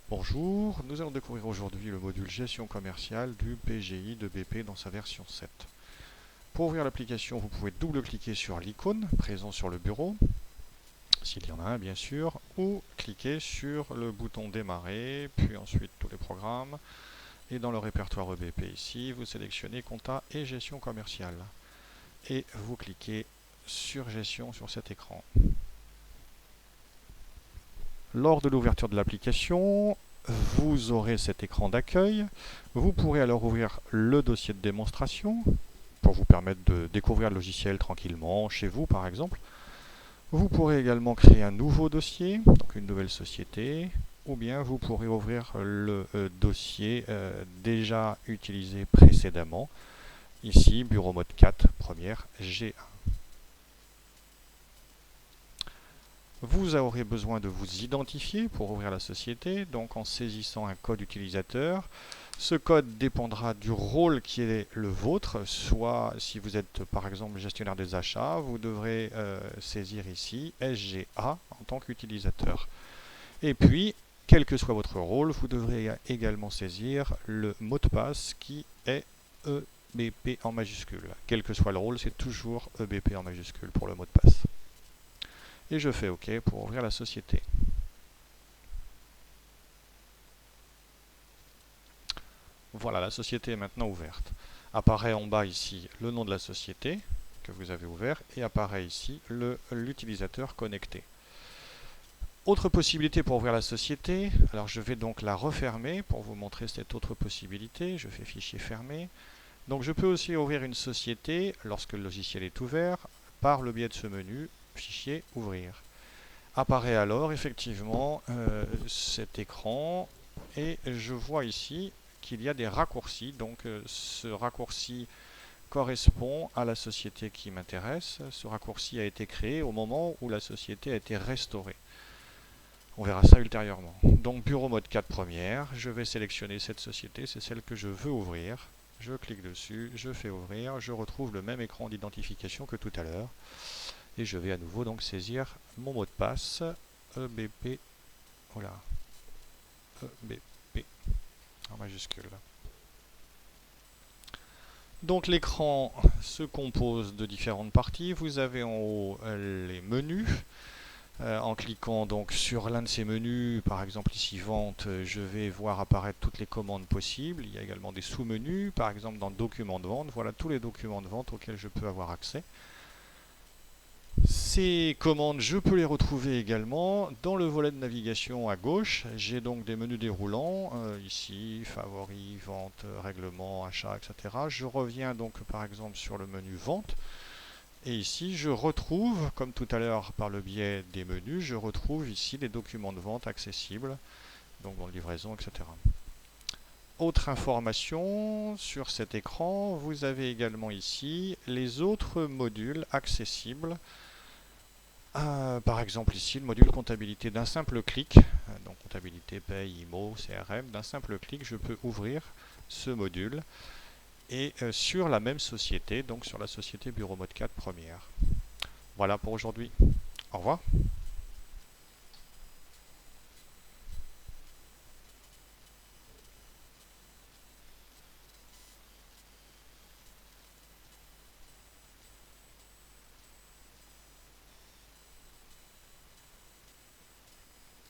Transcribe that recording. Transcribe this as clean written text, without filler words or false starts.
Bonjour, nous allons découvrir aujourd'hui le module gestion commerciale du PGI de BP dans sa version 7. Pour ouvrir l'application, vous pouvez double-cliquer sur l'icône présent sur le bureau, s'il y en a un bien sûr, ou cliquer sur le bouton démarrer, puis ensuite tous les programmes. Et dans le répertoire EBP ici, vous sélectionnez compta et gestion commerciale. Et vous cliquez sur gestion sur cet écran. Lors de l'ouverture de l'application, vous aurez cet écran d'accueil. Vous pourrez alors ouvrir le dossier de démonstration pour vous permettre de découvrir le logiciel tranquillement, chez vous par exemple. Vous pourrez également créer un nouveau dossier, donc une nouvelle société, ou bien vous pourrez ouvrir le dossier déjà utilisé précédemment. Ici, bureau mode 4, première G1. Vous aurez besoin de vous identifier pour ouvrir la société, donc en saisissant un code utilisateur. Ce code dépendra du rôle qui est le vôtre, soit si vous êtes par exemple gestionnaire des achats, vous devrez saisir ici SGA en tant qu'utilisateur. Et puis, quel que soit votre rôle, vous devrez également saisir le mot de passe qui est EBP en majuscule. Quel que soit le rôle, c'est toujours EBP en majuscule pour le mot de passe. Et je fais OK pour ouvrir la société. Voilà, la société est maintenant ouverte. Apparaît en bas ici le nom de la société que vous avez ouvert et apparaît ici l'utilisateur connecté. Autre possibilité pour ouvrir la société, alors je vais donc la refermer pour vous montrer cette autre possibilité. Je fais fichier fermé. Donc je peux aussi ouvrir une société lorsque le logiciel est ouvert par le biais de ce menu fichier ouvrir. Apparaît alors effectivement cet écran et je vois ici qu'il y a des raccourcis. Donc ce raccourci correspond à la société qui m'intéresse. Ce raccourci a été créé au moment où la société a été restaurée. On verra ça ultérieurement. Donc bureau mode 4 première, je vais sélectionner cette société, c'est celle que je veux ouvrir. Je clique dessus, je fais ouvrir, je retrouve le même écran d'identification que tout à l'heure. Et je vais à nouveau donc saisir mon mot de passe EBP, voilà, EBP en majuscule. Donc l'écran se compose de différentes parties. Vous avez en haut les menus. En cliquant donc sur l'un de ces menus, par exemple ici vente, je vais voir apparaître toutes les commandes possibles. Il y a également des sous-menus, par exemple dans documents de vente. Voilà tous les documents de vente auxquels je peux avoir accès. Ces commandes, je peux les retrouver également dans le volet de navigation à gauche. J'ai donc des menus déroulants, ici, favoris, vente, règlement, achat, etc. Je reviens donc par exemple sur le menu vente. Et ici, je retrouve, comme tout à l'heure par le biais des menus, je retrouve ici les documents de vente accessibles, donc dans livraison, etc. Autre information sur cet écran, vous avez également ici les autres modules accessibles. Par exemple ici, le module comptabilité d'un simple clic, donc comptabilité, paye, IMO, CRM, d'un simple clic, je peux ouvrir ce module et sur la même société, donc sur la société Bureau Mode 4 première. Voilà pour aujourd'hui. Au revoir.